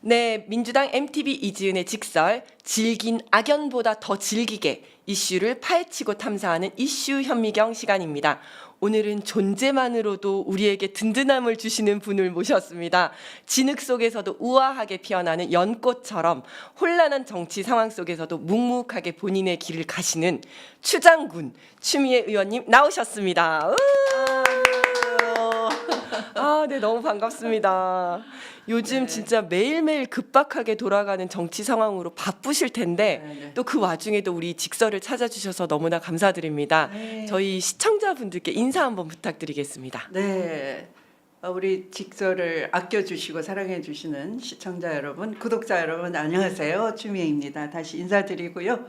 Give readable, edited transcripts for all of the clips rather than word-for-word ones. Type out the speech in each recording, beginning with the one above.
네, 민주당 MTV 이지은의 직설 질긴 악연보다 더 질기게 이슈를 파헤치고 탐사하는 이슈 현미경 시간입니다. 오늘은 존재만으로도 우리에게 든든함을 주시는 분을 모셨습니다. 진흙 속에서도 우아하게 피어나는 연꽃처럼 혼란한 정치 상황 속에서도 묵묵하게 본인의 길을 가시는 추장군 추미애 의원님 나오셨습니다. 네, 너무 반갑습니다. 요즘 진짜 매일매일 급박하게 돌아가는 정치 상황으로 바쁘실 텐데 또 그 와중에도 우리 직설을 찾아주셔서 너무나 감사드립니다. 네. 저희 시청자분들께 인사 한번 부탁드리겠습니다. 네, 우리 직설을 아껴주시고 사랑해주시는 시청자 여러분, 구독자 여러분 안녕하세요. 추미애입니다. 다시 인사드리고요.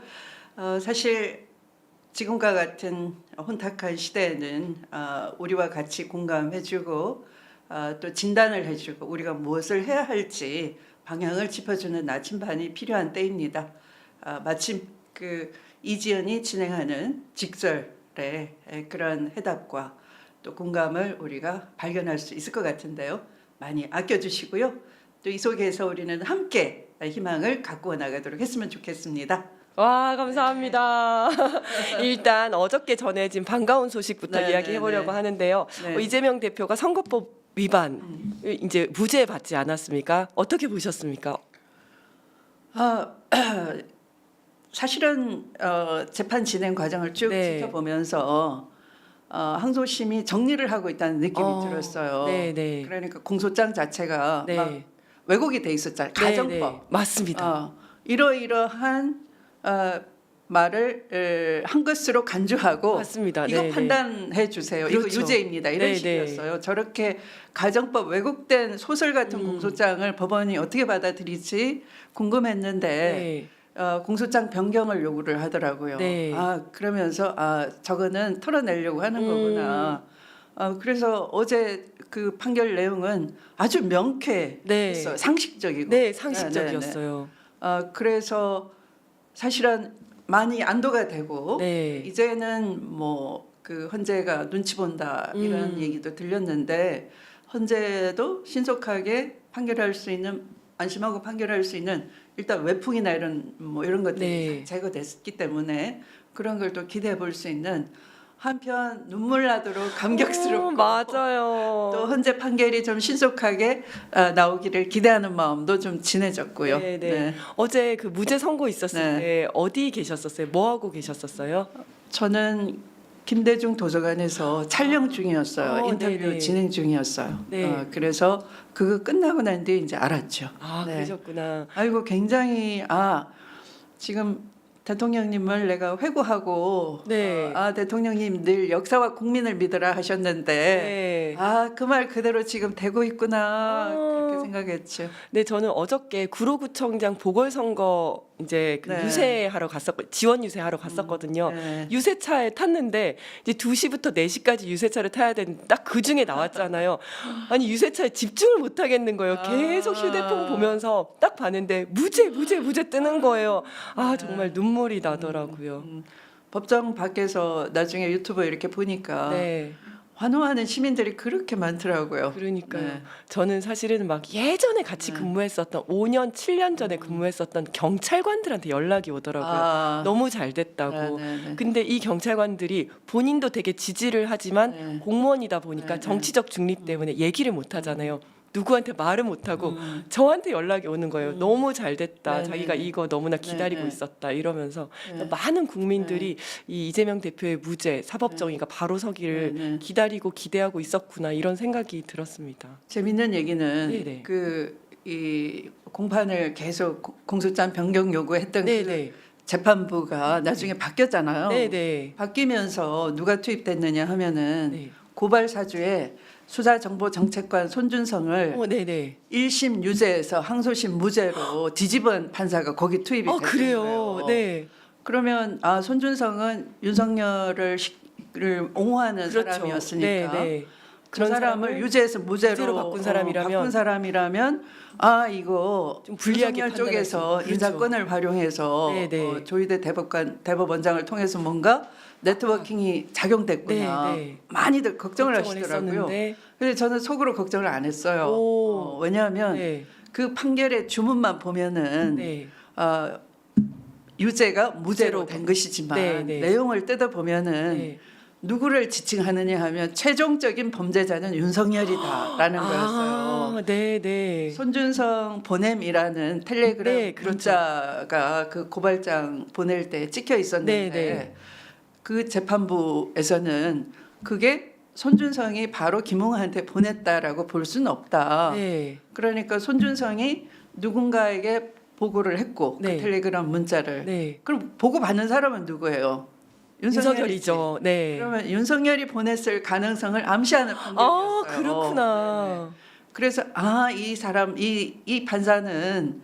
사실 지금과 같은 혼탁한 시대에는 우리와 같이 공감해주고 또 진단을 해주고 우리가 무엇을 해야 할지 방향을 짚어주는 나침반이 필요한 때입니다. 마침 그 이지연이 진행하는 직설의 그런 해답과 또 공감을 우리가 발견할 수 있을 것 같은데요. 많이 아껴주시고요. 또 이 속에서 우리는 함께 희망을 가꾸어 나가도록 했으면 좋겠습니다. 와, 감사합니다. 일단 어저께 전해진 반가운 소식부터 네, 이야기해 보려고 네. 하는데요. 네. 이재명 대표가 선거법 위반 이제 무죄 받지 않았습니까? 어떻게 보셨습니까? 사실은 재판 진행 과정을 쭉 네. 지켜보면서 항소심이 정리를 하고 있다는 느낌이 들었어요. 네, 네. 그러니까 공소장 자체가 네. 막 왜곡이 돼 있었잖아요. 네, 가정법. 네. 맞습니다. 이러이러한 말을 한 것으로 간주하고 맞습니다. 이거 네, 네. 판단해 주세요. 그렇죠. 이거 유죄입니다. 이런 네, 식이었어요. 저렇게 가정법 왜곡된 소설 같은 공소장을 법원이 어떻게 받아들일지 궁금했는데 네. 공소장 변경을 요구를 하더라고요. 네. 그러면서 저거는 털어내려고 하는 거구나. 그래서 어제 그 판결 내용은 아주 명쾌했어요. 네. 상식적이고. 네, 상식적이었어요. 그래서 사실은 많이 안도가 되고 네. 이제는 뭐 그 헌재가 눈치 본다 이런 얘기도 들렸는데 헌재도 신속하게 판결할 수 있는 안심하고 판결할 수 있는 일단 외풍이나 이런 것들이 네. 제거됐기 때문에 그런 걸 또 기대해 볼 수 있는 한편 눈물 나도록 감격스럽고 맞아요. 또 헌재 판결이 좀 신속하게 나오기를 기대하는 마음도 좀 진해졌고요. 네, 네. 어제 그 무죄 선고 있었을 네. 때 어디 계셨었어요? 뭐 하고 계셨었어요? 저는 김대중 도서관에서 촬영 중이었어요. 인터뷰 네네. 진행 중이었어요. 네. 그래서 그거 끝나고 난 뒤에 이제 알았죠. 네. 그러셨구나. 아이고 굉장히 지금 대통령님을 내가 회고하고 네. 대통령님 늘 역사와 국민을 믿으라 하셨는데 네. 그 말 그대로 지금 되고 있구나 그렇게 생각했죠. 네, 저는 어저께 구로구청장 보궐선거 이제 그 네. 유세하러 지원 유세하러 갔었거든요. 네. 유세차에 탔는데 이제 2시부터 4시까지 유세차를 타야 되는데 딱 그 중에 나왔잖아요. 아니 유세차에 집중을 못 하겠는 거예요. 계속 휴대폰 보면서 딱 봤는데 무죄 뜨는 거예요. 정말 눈물이 나더라고요. 법정 밖에서 나중에 유튜브 이렇게 보니까 네. 환호하는 시민들이 그렇게 많더라고요. 그러니까요. 네. 저는 사실은 막 예전에 같이 근무했었던 5년, 7년 전에 근무했었던 경찰관들한테 연락이 오더라고요. 너무 잘 됐다고. 네. 근데 이 경찰관들이 본인도 되게 지지를 하지만 네. 공무원이다 보니까 네. 정치적 중립 때문에 얘기를 못 하잖아요. 누구한테 말을 못 하고 저한테 연락이 오는 거예요. 너무 잘 됐다. 네, 자기가 네. 이거 너무나 기다리고 네. 있었다. 이러면서 네. 많은 국민들이 이 이재명 대표의 무죄, 사법 정의가 바로 서기를 네. 기다리고 기대하고 있었구나 이런 생각이 들었습니다. 재밌는 얘기는 네네. 이 공판을 계속 공소장 변경 요구했던 그 네네. 재판부가 나중에 바뀌었잖아요. 네네. 바뀌면서 누가 투입됐느냐 하면은 네. 고발 사주에 수사정보정책관 손준성을 네네. 1심 유죄에서 항소심 무죄로 뒤집은 판사가 거기 투입이 됐어요. 그래요. 네. 그러면 손준성은 윤석열을 옹호하는 그렇죠. 사람이었으니까 네. 그 그런 사람을 유죄에서 무죄로 바꾼 사람이라면 이거 좀 불리하게 윤석열 쪽에서 판단할 수- 그렇죠. 인사권을 활용해서 네네. 조희대 대법원장을 통해서 뭔가 네트워킹이 작용됐구나. 네. 많이들 걱정을 하시더라고요. 했었는데. 근데 저는 속으로 걱정을 안 했어요. 오. 왜냐하면 네. 그 판결의 주문만 보면은 네. 유죄가 무죄로 무죄로 된 것이지만 네, 네. 내용을 뜯어 보면은 네. 누구를 지칭하느냐 하면 최종적인 범죄자는 윤석열이다라는 거였어요. 네, 네. 손준성 보냄이라는 텔레그램 네, 그렇죠. 문자가 그 고발장 보낼 때 찍혀 있었는데 네, 네. 그 재판부에서는 그게 손준성이 바로 김웅한테 보냈다라고 볼 수는 없다. 네. 그러니까 손준성이 누군가에게 보고를 했고 네. 그 텔레그램 문자를 네. 그럼 보고 받는 사람은 누구예요? 윤석열이죠. 네. 그러면 윤석열이 보냈을 가능성을 암시하는 판결이었어요. 그렇구나. 네. 그래서 이 사람 이 판사는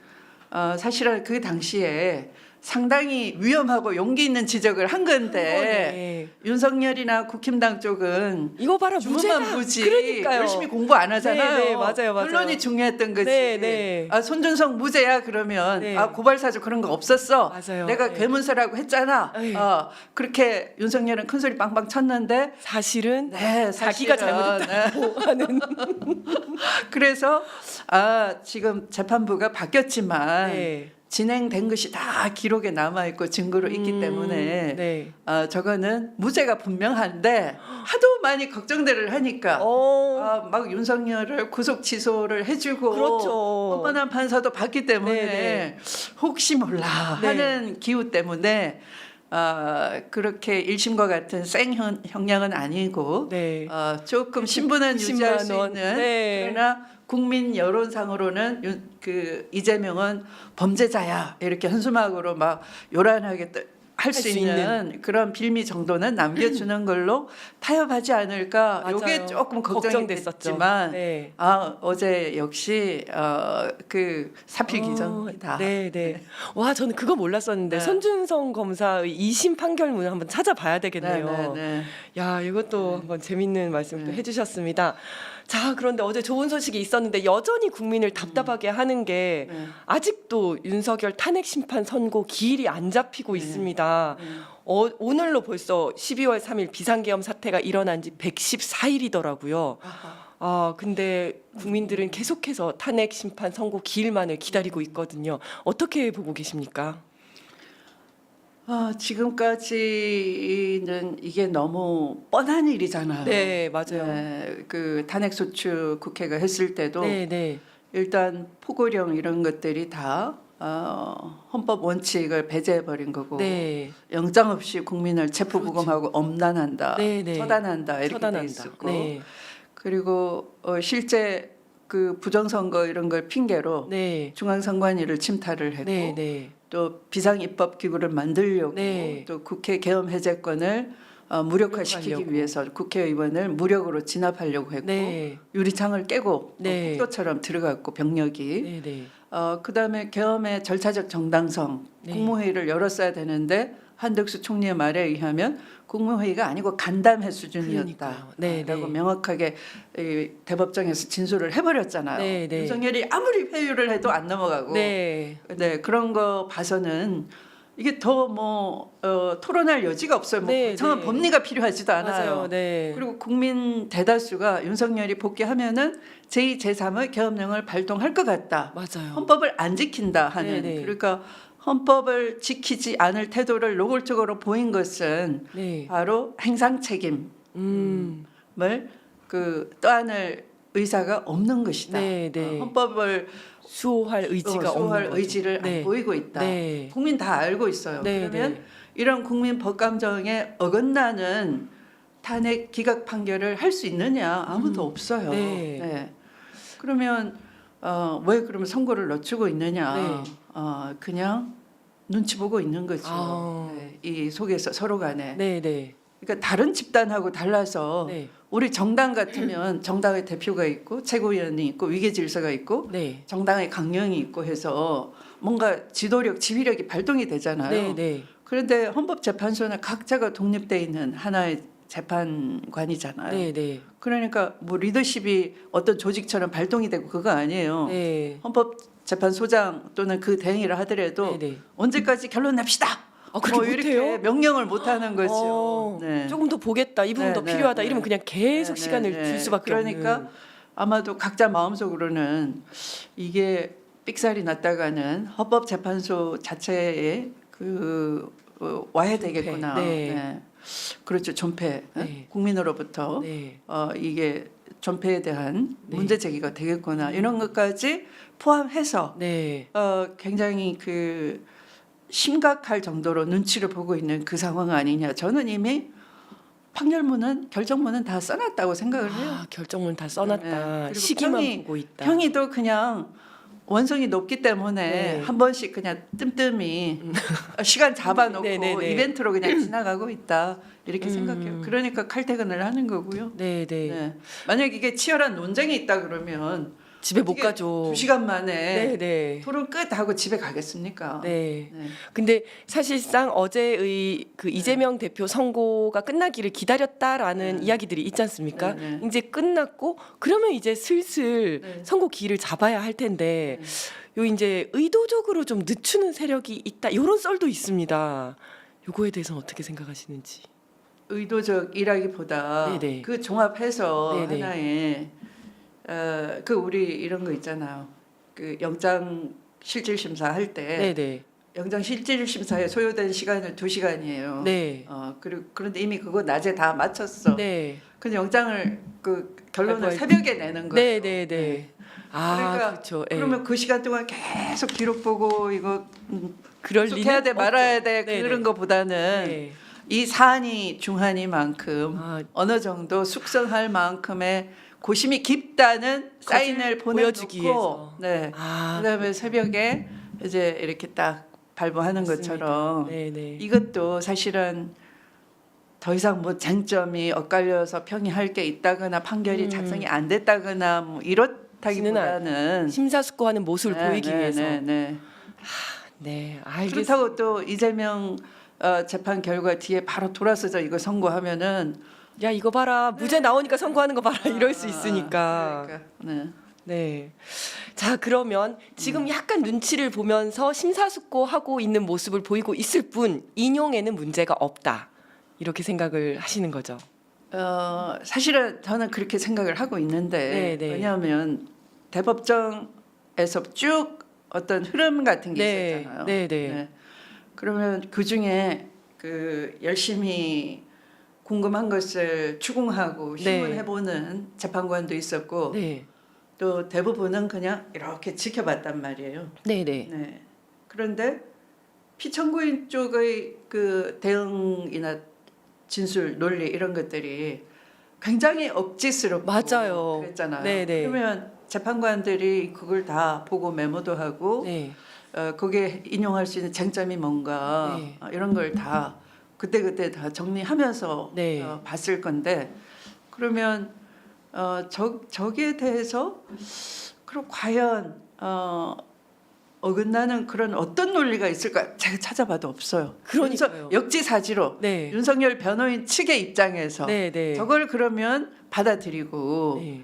사실은 그 당시에 상당히 위험하고 용기 있는 지적을 한 건데 네. 윤석열이나 국힘당 쪽은 이거 봐라 무죄다. 주문만 보지 그러니까요. 열심히 공부 안 하잖아요. 네, 네, 맞아요. 결론이 중요했던 거지. 네, 네. 손준성 무죄야 그러면 네. 고발사주 그런 거 없었어. 맞아요. 내가 네. 괴문서라고 했잖아. 네. 그렇게 윤석열은 큰 소리 빵빵 쳤는데 사실은 네, 자기가 사실은, 잘못했다고 하는. 그래서 지금 재판부가 바뀌었지만 네. 진행된 것이 다 기록에 남아 있고 증거로 있기 때문에 네. 저거는 무죄가 분명한데 하도 많이 걱정들을 하니까 막 윤석열을 구속 취소를 해주고 그렇죠. 뻔뻔한 판사도 봤기 때문에 네, 혹시 몰라 하는 기우 때문에 그렇게 1심과 같은 생 형량은 아니고 네. 조금 신분은 90만 유지할 수 원. 있는 네. 그러나 국민 여론상으로는 그 이재명은 범죄자야 이렇게 한수막으로 막 요란하게 할 수 있는 그런 빌미 정도는 남겨주는 걸로 타협하지 않을까. 맞아요. 이게 조금 걱정됐었죠. 걱정됐지만 네. 어제 역시 그 사필 기정이다. 네, 네. 와, 저는 그거 몰랐었는데 네. 손준성 검사의 2심 판결문을 한번 찾아봐야 되겠네요. 네. 야, 이것도 한번 재밌는 말씀도 네. 해주셨습니다. 자, 그런데 어제 좋은 소식이 있었는데 여전히 국민을 답답하게 하는 게 네. 아직도 윤석열 탄핵 심판 선고 기일이 안 잡히고 네. 있습니다. 네. 오늘로 벌써 12월 3일 비상계엄 사태가 일어난 지 114일이더라고요. 근데 국민들은 계속해서 탄핵 심판 선고 기일만을 기다리고 있거든요. 어떻게 보고 계십니까? 지금까지는 이게 너무 뻔한 일이잖아요. 네, 맞아요. 네, 그 탄핵소추 국회가 했을 때도 네, 네. 일단 포고령 이런 것들이 다 헌법 원칙을 배제해 버린 거고 네. 영장 없이 국민을 체포부검하고 엄단한다, 네, 네. 처단한다 이렇게 돼 처단한다. 있었고 네. 그리고 실제 그 부정선거 이런 걸 핑계로 네. 중앙선관위를 침탈을 했고 네, 네. 또 비상입법기구를 만들려고 네. 또 국회 계엄 해제권을 무력화시키기 무력화하려고. 위해서 국회의원을 무력으로 진압하려고 했고 네. 유리창을 깨고 네. 폭도처럼 들어갔고 병력이 네, 네. 그다음에 계엄의 절차적 정당성 네. 국무회의를 열었어야 되는데 한덕수 총리의 말에 의하면 국무회의가 아니고 간담회 수준이었다라고 그러니까요. 네, 네. 명확하게 이 대법정에서 진술을 해버렸잖아요. 네, 네. 윤석열이 아무리 회유를 해도 안 넘어가고 네. 네, 그런 거 봐서는 이게 더 토론할 여지가 없어요. 네, 정한 네. 법리가 필요하지도 않아요. 맞아요. 네. 그리고 국민 대다수가 윤석열이 복귀하면은 제2, 제3의 계엄령을 발동할 것 같다. 맞아요. 헌법을 안 지킨다 하는 네, 네. 그러니까 헌법을 지키지 않을 태도를 노골적으로 보인 것은 네. 바로 행상 책임을 떠안을 의사가 없는 것이다. 네, 네. 헌법을 수호할 의지가 수호할 없는 거죠. 의지를 네. 안 보이고 있다. 네. 국민 다 알고 있어요. 네, 그러면 네. 이런 국민 법감정에 어긋나는 탄핵 기각 판결을 할 수 있느냐 아무도 없어요. 네. 그러면 왜 그러면 선고를 늦추고 있느냐? 네. 그냥 눈치 보고 있는 거죠. 아. 네, 이 속에서 서로 간에. 네, 네. 그러니까 다른 집단하고 달라서 네. 우리 정당 같으면 정당의 대표가 있고 최고위원이 있고 위계 질서가 있고 네. 정당의 강령이 있고 해서 뭔가 지도력, 지휘력이 발동이 되잖아요. 네, 네. 그런데 헌법재판소는 각자가 독립돼 있는 하나의 재판관이잖아요. 네, 네. 그러니까 뭐 리더십이 어떤 조직처럼 발동이 되고 그거 아니에요. 네. 헌법재판소장 또는 그 대행이라 하더라도 네, 네. 언제까지 결론 냅시다. 그렇게 이렇게 못해요? 명령을 못 하는 거죠. 네. 조금 더 보겠다. 이 부분 네, 더 네, 필요하다. 네. 이러면 그냥 계속 네, 시간을 네, 줄 네. 수밖에 그러니까 없는. 아마도 각자 마음속으로는 이게 삑살이 났다가는 헌법재판소 자체에 와야 되겠구나. 네. 그렇죠. 존폐. 네. 국민으로부터 네. 이게 존폐에 대한 네. 문제 제기가 되겠구나. 이런 것까지 포함해서 네. 굉장히 심각할 정도로 눈치를 보고 있는 그 상황 아니냐. 저는 이미 판결문은 결정문은 다 써놨다고 생각을 해요. 아, 결정문 다 써놨다. 네. 그리고 시기만 보고 있다. 평의도 그냥 원성이 높기 때문에 네. 한 번씩 그냥 뜸뜸이 시간 잡아놓고 네, 네, 네. 이벤트로 그냥 지나가고 있다 이렇게 음. 생각해요. 그러니까 칼퇴근을 하는 거고요. 네, 네. 네. 만약 이게 치열한 논쟁이 있다 그러면 집에 못 어떻게 가죠. 2시간 만에 네, 네. 토론 끝 하고 집에 가겠습니까? 네. 네. 근데 사실상 어제의 그 이재명 대표 선고가 끝나기를 기다렸다라는 네. 이야기들이 있지 않습니까? 네, 네. 이제 끝났고 그러면 이제 슬슬 네. 선고 기일을 잡아야 할 텐데 요 이제 의도적으로 좀 늦추는 세력이 있다. 이런 썰도 있습니다. 요거에 대해서는 어떻게 생각하시는지. 의도적이라기보다 네네. 그 종합해서 네네. 하나의 우리 이런 거 있잖아요. 그 영장 실질 심사 할 때 네, 네. 영장 실질 심사에 소요된 시간을 2시간이에요. 네. 그런데 이미 그거 낮에 다 마쳤어. 네. 근데 영장을 결론을 발부할- 새벽에 내는 거예요. 네, 네, 네. 아, 그러니까 그렇죠. 예. 그러면 그 시간 동안 계속 기록 보고 이거 그럴 해야 돼 리는 말아야 없죠. 돼 네네. 그런 거보다는 네. 이 사안이 중하니만큼 아, 어느 정도 숙성할 만큼의 고심이 깊다는 사인을 보여주기 보내놓고 위해서. 네. 아, 그다음에 새벽에 이제 이렇게 딱 발부하는 맞습니다. 것처럼 네, 네. 이것도 사실은 더 이상 뭐 쟁점이 엇갈려서 평이할 게 있다거나 판결이 작성이 안 됐다거나 뭐 이렇다기보다는 심사숙고하는 모습을 보이기 위해서. 네. 네, 알겠습니다. 그렇다고 또 이재명 재판 결과 뒤에 바로 돌아서서 이거 선고하면은 야, 이거 봐라. 무죄 나오니까 선고하는 거 봐라. 이럴 수 있으니까. 그러니까, 네. 네. 자, 그러면 지금 약간 눈치를 보면서 심사숙고하고 있는 모습을 보이고 있을 뿐 인용에는 문제가 없다. 이렇게 생각을 하시는 거죠. 사실은 저는 그렇게 생각을 하고 있는데 네, 네. 왜냐하면 대법정에서 쭉 어떤 흐름 같은 게 네, 있었잖아요. 네, 네. 그러면 그 중에 열심히 궁금한 것을 추궁하고 네. 신문해보는 재판관도 있었고 네. 또 대부분은 그냥 이렇게 지켜봤단 말이에요. 네, 네. 네. 그런데 피청구인 쪽의 그 대응이나 진술 논리 이런 것들이 굉장히 억지스럽고 맞아요. 그랬잖아요. 네, 네. 그러면 재판관들이 그걸 다 보고 메모도 하고 네. 거기에 인용할 수 있는 쟁점이 뭔가 네. 이런 걸 다 그때 다 정리하면서 네. 봤을 건데 그러면 저기에 대해서 그럼 과연 어긋나는 그런 어떤 논리가 있을까? 제가 찾아봐도 없어요. 그러니까요. 역지사지로 네. 윤석열 변호인 측의 입장에서 네, 네. 저걸 그러면 받아들이고 네.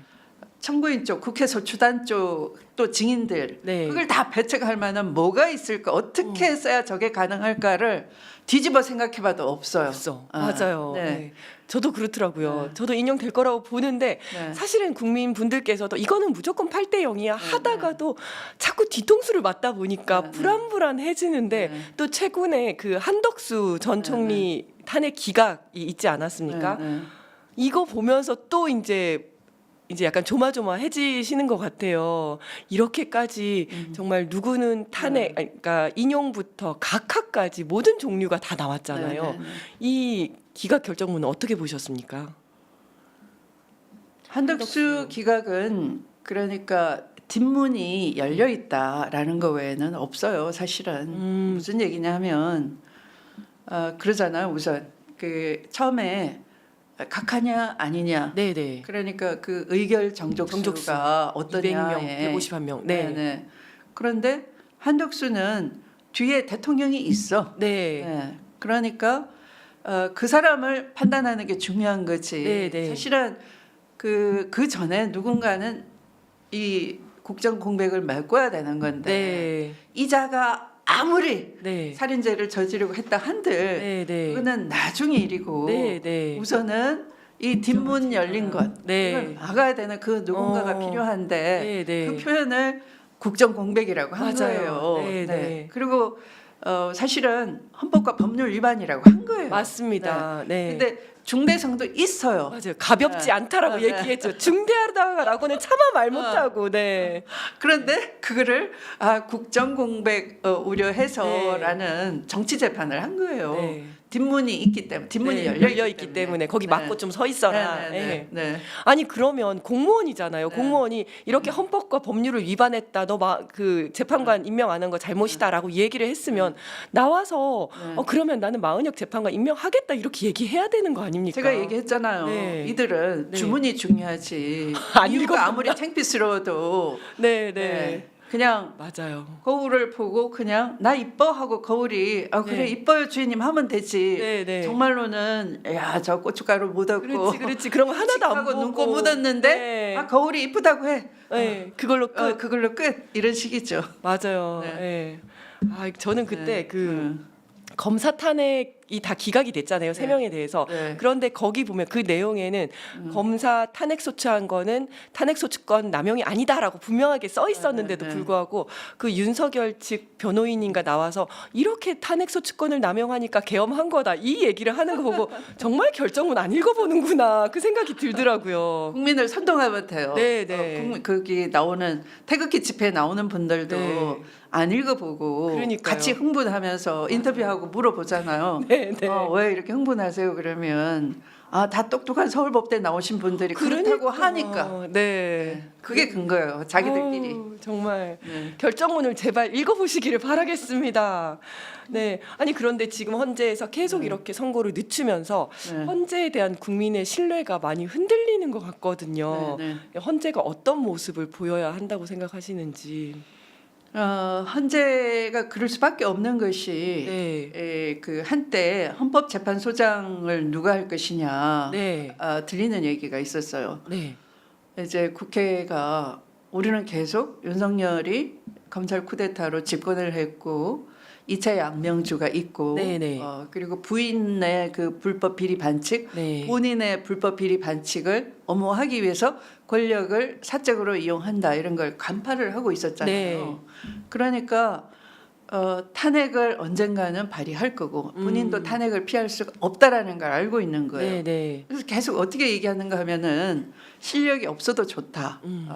청구인 쪽, 국회 소추단 쪽 또 증인들 네. 그걸 다 배척할 만한 뭐가 있을까? 어떻게 했어야 저게 가능할까를 뒤집어 생각해봐도 없어요. 없어. 아, 맞아요. 네. 네. 저도 그렇더라고요. 네. 저도 인용될 거라고 보는데 네. 사실은 국민분들께서도 이거는 무조건 8대 0이야 하다가도 자꾸 뒤통수를 맞다 보니까 네, 네. 불안불안해지는데 네. 또 최근에 그 한덕수 전 총리 탄핵 기각이 있지 않았습니까? 네, 네. 이거 보면서 또 이제 약간 조마조마해지시는 것 같아요. 이렇게까지 정말 누구는 탄핵, 아니, 그러니까 인용부터 각하까지 모든 종류가 다 나왔잖아요. 네, 네, 네. 이 기각 결정문은 어떻게 보셨습니까? 한덕수 기각은 그러니까 뒷문이 열려 있다라는 거 외에는 없어요. 사실은 무슨 얘기냐면 그러잖아요. 우선 그 처음에 각하냐 아니냐. 네네. 그러니까 그 의결 정족수가 어떠냐. 200명, 151명. 네. 네. 그런데 한덕수는 뒤에 대통령이 있어. 네. 네. 그러니까 그 사람을 판단하는 게 중요한 거지. 네, 네. 사실은 그 전에 누군가는 이 국정 공백을 메꿔야 되는 건데 네. 이자가 아무리 네. 살인죄를 저지르고 했다 한들 네. 네. 그거는 나중의 일이고 네. 네. 우선은 이 뒷문 열린 것 네. 이걸 막아야 되는 그 누군가가 어. 필요한데 네. 네. 그 표현을 국정 공백이라고 한 맞아요. 거예요. 네, 네. 그리고 사실은 헌법과 법률 위반이라고 한 거예요. 맞습니다. 네. 근데 중대성도 있어요. 맞아요. 가볍지 네. 않다라고 네. 얘기했죠. 중대하다라고는 차마 말 못하고. 네. 그런데 그거를 국정 공백 우려해서라는 정치 재판을 한 거예요. 네. 뒷문이 있기 때문에 뒷문이 네, 열려 있기 때문에 거기 네. 막고 좀 서 있어라. 네. 네. 아니 그러면 공무원이잖아요. 네. 공무원이 이렇게 헌법과 법률을 위반했다. 너 그 재판관 임명 안 한 거 잘못이다라고 얘기를 했으면 나와서 네. 그러면 나는 마은혁 재판관 임명하겠다 이렇게 얘기해야 되는 거 아닙니까? 제가 얘기했잖아요. 네. 이들은 네. 주문이 중요하지. 안 이유가 읽어본다. 아무리 창피스러워도 네, 네. 네. 그냥 맞아요. 거울을 보고 그냥 나 이뻐 하고 거울이 그래 네. 이뻐요 주인님 하면 되지. 네, 네. 정말로는 야 저 고춧가루 묻었고 그렇지. 그런 거 하나도 안 하고 보고 눈곱 묻었는데 네. 거울이 이쁘다고 해. 네. 그걸로 끝. 그걸로 끝 이런 식이죠. 맞아요. 네. 네. 저는 그때 네. 검사 탄핵이 다 기각이 됐잖아요. 세 네. 명에 대해서. 네. 그런데 거기 보면 그 내용에는 검사 탄핵 소추한 거는 탄핵 소추권 남용이 아니다라고 분명하게 써 있었는데도 네, 네. 불구하고 그 윤석열 측 변호인인가 나와서 이렇게 탄핵 소추권을 남용하니까 계엄한 거다 이 얘기를 하는 거 보고 정말 결정문 안 읽어보는구나 그 생각이 들더라고요. 국민을 선동하면 돼요. 네, 네. 거기 나오는 태극기 집회에 나오는 분들도 네. 안 읽어보고 그러니까요. 같이 흥분하면서 인터뷰하고 물어보잖아요. 네, 네. 왜 이렇게 흥분하세요? 그러면 다 똑똑한 서울법대 나오신 분들이 그렇다고 하니까 네. 그게 근거예요. 자기들끼리. 어우, 정말 네. 결정문을 제발 읽어보시기를 바라겠습니다. 네, 아니 그런데 지금 헌재에서 계속 이렇게 선고를 늦추면서 네. 헌재에 대한 국민의 신뢰가 많이 흔들리는 것 같거든요. 네, 헌재가 어떤 모습을 보여야 한다고 생각하시는지. 헌재가 그럴 수밖에 없는 것이 네, 그 한때 헌법재판소장을 누가 할 것이냐 네, 들리는 얘기가 있었어요. 네, 이제 국회가 우리는 계속 윤석열이 검찰 쿠데타로 집권을 했고 2차 양명주가 있고 네네. 그리고 부인의 그 불법 비리 반칙 네, 본인의 불법 비리 반칙을 엄호하기 위해서 권력을 사적으로 이용한다 이런 걸 간파를 하고 있었잖아요. 네. 그러니까 탄핵을 언젠가는 발의할 거고 본인도 탄핵을 피할 수가 없다라는 걸 알고 있는 거예요. 네, 네. 그래서 계속 어떻게 얘기하는가 하면은 실력이 없어도 좋다. 음.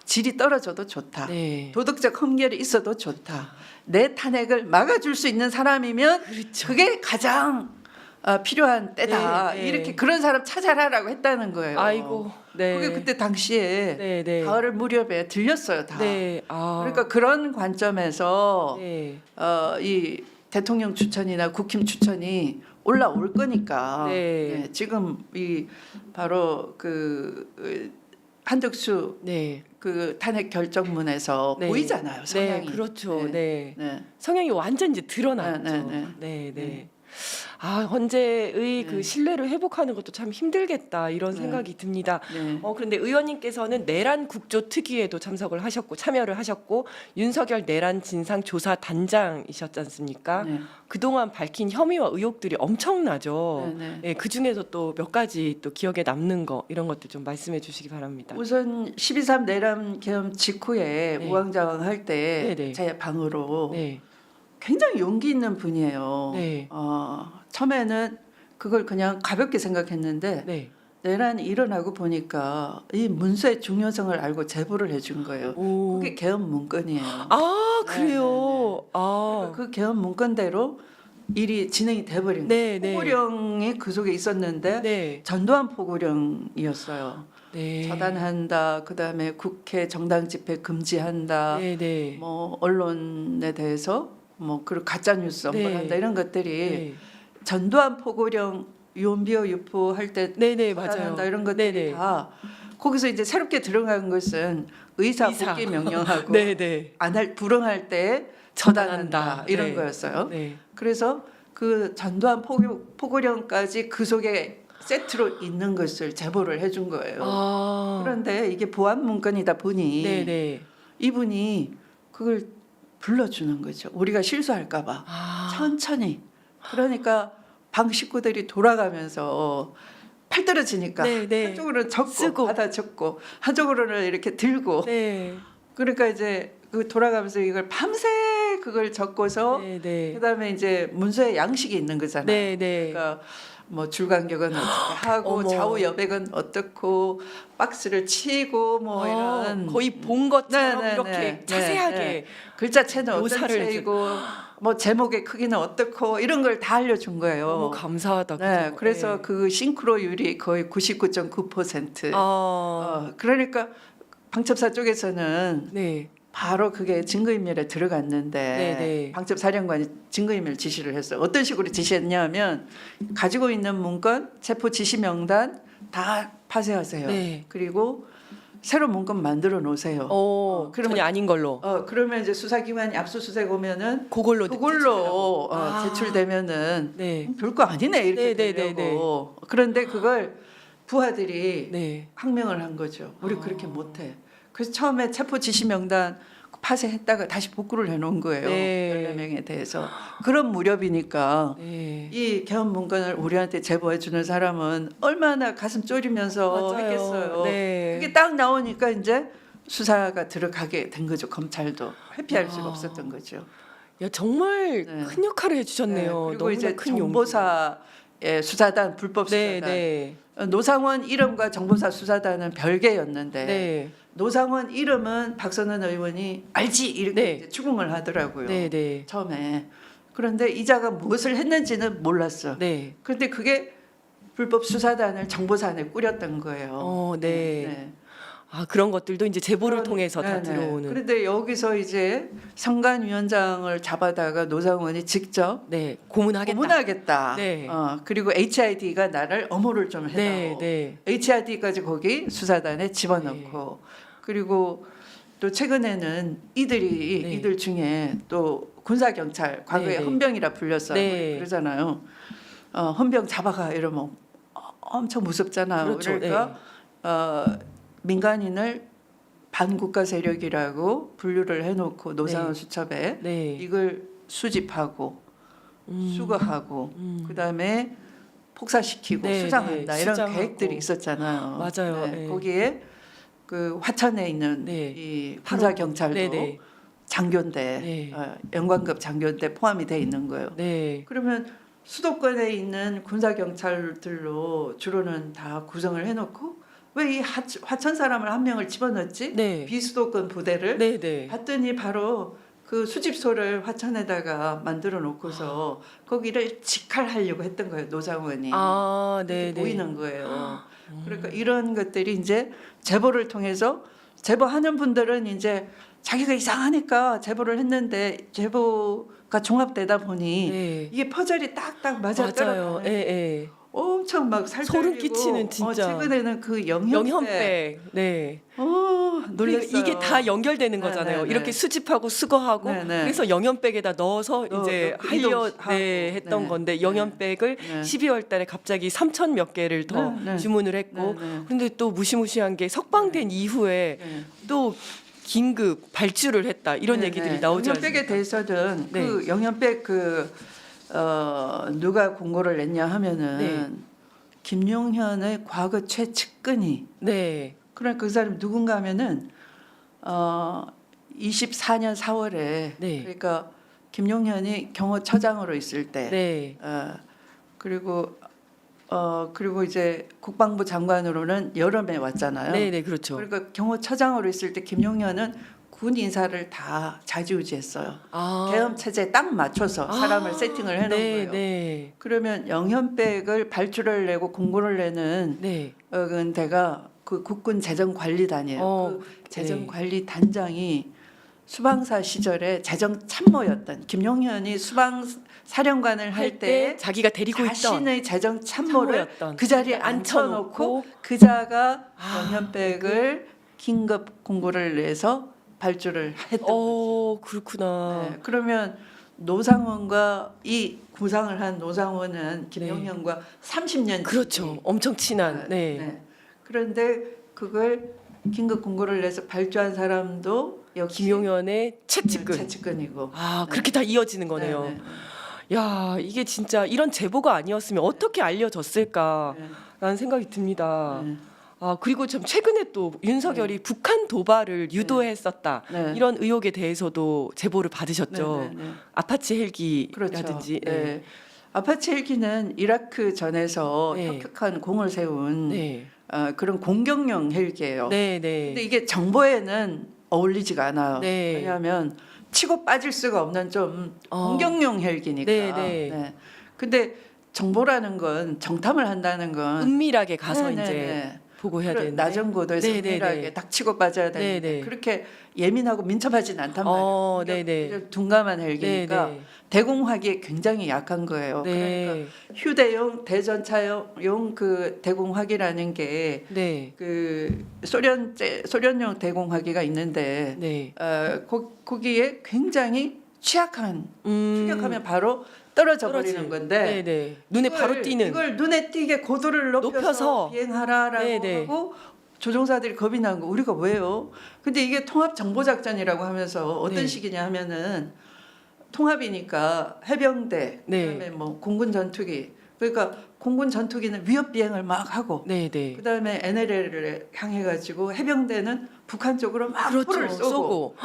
질이 떨어져도 좋다. 네. 도덕적 흠결이 있어도 좋다. 내 탄핵을 막아줄 수 있는 사람이면 그렇죠. 그게 가장 필요한 때다. 네, 네. 이렇게 그런 사람 찾아라라고 했다는 거예요. 아이고, 네. 그게 그때 당시에 네, 네. 가을 무렵에 들렸어요. 다. 네, 그러니까 그런 관점에서 네. 이 대통령 추천이나 국힘 추천이 올라올 거니까 네. 지금 이 바로 한덕수 네. 그 탄핵 결정문에서 네. 보이잖아요. 성향이. 네, 그렇죠. 네. 네. 성향이 완전 이제 드러났죠. 네, 네, 네, 네. 헌재의 그 네. 신뢰를 회복하는 것도 참 힘들겠다 이런 네. 생각이 듭니다. 네. 그런데 의원님께서는 내란 국조 특위에도 참석을 하셨고 참여를 하셨고 윤석열 내란 진상 조사 단장이셨지 않습니까? 네. 그동안 밝힌 혐의와 의혹들이 엄청나죠. 네, 네, 그 중에서 또 몇 가지 또 기억에 남는 거 이런 것들 좀 말씀해 주시기 바랍니다. 우선 12.3 내란 계엄 직후에 네. 우왕좌왕할 때 네, 네. 제 방으로 네, 굉장히 용기 있는 분이에요. 네. 처음에는 그걸 그냥 가볍게 생각했는데 네. 내란이 일어나고 보니까 이 문서의 중요성을 알고 제보를 해준 거예요. 오. 그게 계엄 문건이에요. 그래요. 그러니까 그 계엄 문건대로 일이 진행이 돼버린 거예요. 네, 네. 포고령이 그 속에 있었는데 네. 전두환 포고령이었어요. 네. 처단한다. 그다음에 국회 정당 집회 금지한다. 네, 네. 뭐 언론에 대해서 그리고 가짜 뉴스 엄벌한다 네. 이런 것들이 네. 전두환 포고령 유언비어 유포할 때 네, 네, 맞아요. 처단한다 이런 것들이 네, 네. 다 거기서 이제 새롭게 들어간 것은 의사 의사. 복귀 명령하고 네, 네. 불응할 때 처단한다. 처단한다 이런 네. 거였어요. 네. 그래서 그 전두환 포고령까지 그 속에 세트로 있는 것을 제보를 해준 거예요. 그런데 이게 보안 문건이다 보니 네, 네. 이분이 그걸 불러주는 거죠. 우리가 실수할까봐 천천히. 그러니까 방 식구들이 돌아가면서 팔 떨어지니까 네, 네. 한쪽으로는 적고 쓰고. 받아 적고 한쪽으로는 이렇게 들고 네. 그러니까 이제 그 돌아가면서 이걸 밤새 그걸 적고서 네, 네. 그다음에 이제 문서에 양식이 있는 거잖아요. 네, 네. 그러니까 뭐 줄간격은 어떻게 하고 어머. 좌우 여백은 어떻고 박스를 치고 뭐 아, 이런 거의 본 것처럼 네, 네, 이렇게 네, 자세하게 네. 글자체는 어떤 묘사를 체이고 뭐 제목의 크기는 어떻고 이런 걸 다 알려준 거예요. 너무 감사하다. 네, 그죠? 그래서 네. 그 싱크로율이 거의 99.9%. 아, 그러니까 방첩사 쪽에서는 네, 바로 그게 증거인멸에 들어갔는데 네, 네. 방첩사령관이 증거인멸 지시를 했어요. 어떤 식으로 지시했냐면 가지고 있는 문건, 체포 지시 명단 다 파쇄하세요. 네. 그리고 새로 문건 만들어 놓으세요. 전혀 아닌 걸로. 그러면 이제 수사기관이 압수수색 오면은 그걸로 그걸로 아. 제출되면은 네, 별거 아니네 이렇게 네, 네, 네, 되려고. 그런데 그걸 부하들이 네. 항명을 한 거죠. 우리 그렇게 못해. 그래서 처음에 체포 지시 명단 파쇄했다가 다시 복구를 해놓은 거예요. 네. 14명에 대해서. 그런 무렵이니까 네. 이 개헌 문건을 우리한테 제보해 주는 사람은 얼마나 가슴 졸이면서 맞아요. 했겠어요. 네. 그게 딱 나오니까 이제 수사가 들어가게 된 거죠. 검찰도 회피할 수가 아. 없었던 거죠. 야, 정말 네. 큰 역할을 해주셨네요. 네, 그리고 너무나 이제 큰 용기. 정보사의 수사단 불법 네, 수사단 네, 노상원 이름과 정보사 수사단은 별개였는데 네, 노상원 이름은 박선원 의원이 알지 이렇게 네. 이제 추궁을 하더라고요. 네, 네, 처음에. 그런데 이자가 무엇을 했는지는 몰랐어. 네. 그런데 그게 불법 수사단을 정보사 안에 꾸렸던 거예요. 네. 아, 그런 것들도 이제 제보를 통해서 다 네네. 들어오는. 그런데 여기서 이제 선관위원장을 잡아다가 노상원이 직접 네, 고문하겠다. 고문하겠다. 네. 그리고 HID가 나를 엄호를 좀 해다오. 네, 네, HID까지 거기 수사단에 집어넣고 그리고 또 최근에는 이들이 네. 이들 중에 또 군사 경찰 과거에 네, 네. 헌병이라 불렸어 네. 그러잖아요. 헌병 잡아가 이러면 엄청 무섭잖아요. 그렇죠. 그러니까 민간인을 반국가 세력이라고 분류를 해놓고 노상원 네. 수첩에 네. 이걸 수집하고 수거하고 그다음에 폭사시키고 네, 수장한다 네, 이런 수장하고. 계획들이 있었잖아요. 맞아요. 네. 거기에 그 화천에 있는 네. 이 군사 경찰도 네, 네, 장교인데 네. 영관급 장교인데 포함이 돼 있는 거예요. 네. 그러면 수도권에 있는 군사 경찰들로 주로는 다 구성을 해놓고 왜 이 화천 사람을 한 명을 집어넣지? 네. 비수도권 부대를 네, 네. 봤더니 바로 그 수집소를 화천에다가 만들어 놓고서 거기를 직할하려고 했던 거예요. 노상원이. 아, 네, 이렇게 네. 보이는 거예요. 그러니까 이런 것들이 이제 제보를 통해서 제보하는 분들은 이제 자기가 이상하니까 제보를 했는데 제보가 종합되다 보니 네. 이게 퍼즐이 딱딱 맞아 맞아요. 떨어가요. 예, 예. 엄청 막 소름 끼치는 진짜. 최근에는 그 영현백. 영현백. 네. 놀랐어요. 이게 다 연결되는 네, 거잖아요. 네, 네. 이렇게 수집하고 수거하고 네, 네. 그래서 영현백에다 넣어서 이제 넣고 하려 이동하고. 했던 네, 건데 네. 영현백을 네. 12월 달에 갑자기 3천 몇 개를 더 네, 네. 주문을 했고 네, 네. 그런데 또 무시무시한 게 석방된 이후에 네. 또 긴급 발주를 했다 이런 네, 얘기들이 네. 나오지 영현백에 않습니까? 대해서는 네. 그 영현백 누가 공고를 냈냐 하면은 네. 김용현의 과거 최측근이 네. 그러니까 그 사람이 누군가 하면은 24년 4월에 네. 그러니까 김용현이 경호처장으로 있을 때 네. 그리고 이제 국방부 장관으로는 여름에 왔잖아요. 네, 네, 그렇죠. 그러니까 경호처장으로 있을 때 김용현은 군 인사를 다 좌지우지했어요. 아. 계엄 체제에 딱 맞춰서 사람을 세팅을 해놓은 네, 거예요. 네. 그러면 영현백을 발주를 내고 공고를 내는 네. 그 데가 그 국군 재정관리단이에요. 그 재정관리단장이 수방사 시절에 재정참모였던 김용현이 수방사령관을 할 때 자기가 데리고 있던 자신의 재정참모를 참모였던 그 자리에 그때 앉혀놓고 그 자가 아, 영현백을 긴급 공고를 내서 발주를 했던 거죠. 그렇구나. 네, 그러면 노상원과 이 구상을 한 노상원은 김용현과 30년 그렇죠. 엄청 친한. 네. 그런데 그걸 긴급 공고를 내서 발주한 사람도 역시 김용현의 채찍근. 채찍근이고. 아, 그렇게 다 이어지는 거네요. 네, 네, 야, 이게 진짜 이런 제보가 아니었으면 어떻게 알려졌을까라는 네. 생각이 듭니다. 네. 그리고 좀 최근에 또 윤석열이 북한 도발을 유도했었다. 네. 이런 의혹에 대해서도 제보를 받으셨죠. 네. 아파치 그렇죠. 헬기라든지. 네. 아파치 헬기는 이라크 전에서 네. 혁혁한 공을 세운 네. 그런 공격용 헬기예요. 네, 근데 네. 이게 정보에는 어울리지가 않아요. 네. 왜냐하면 치고 빠질 수가 없는 좀 어. 공격용 헬기니까. 네. 근데 정보라는 건 정탐을 한다는 건 은밀하게 가서 네, 이제 네. 보고 해야 되는데. 낮은 고도에서 네, 네, 은밀하게 네. 딱 치고 빠져야 되는데 네, 네. 그렇게 예민하고 민첩하진 않단 말이에요. 네, 네. 그냥 둔감한 헬기니까 네, 대공화기에 굉장히 약한 거예요. 네. 그러니까 휴대용 대전차용 그 대공화기라는 게 네. 그 소련용 대공화기가 있는데 네. 거기에 굉장히 취약한 음. 추격하면 바로 떨어져 버리는 건데 네, 네. 눈에 바로 띄는. 이걸 눈에 띄게 고도를 높여서 높여서. 비행하라라고 네, 네. 하고 조종사들이 겁이 난 거 우리가 왜요? 근데 이게 통합 정보 작전이라고 하면서 어떤 네. 식이냐 하면은 통합이니까 해병대 네. 그다음에 뭐 공군 전투기 그러니까 공군 전투기는 위협 비행을 막 하고 네, 네. 그다음에 NLL을 향해 가지고 해병대는 북한 쪽으로 막 그렇죠. 포를 쏘고 쏘고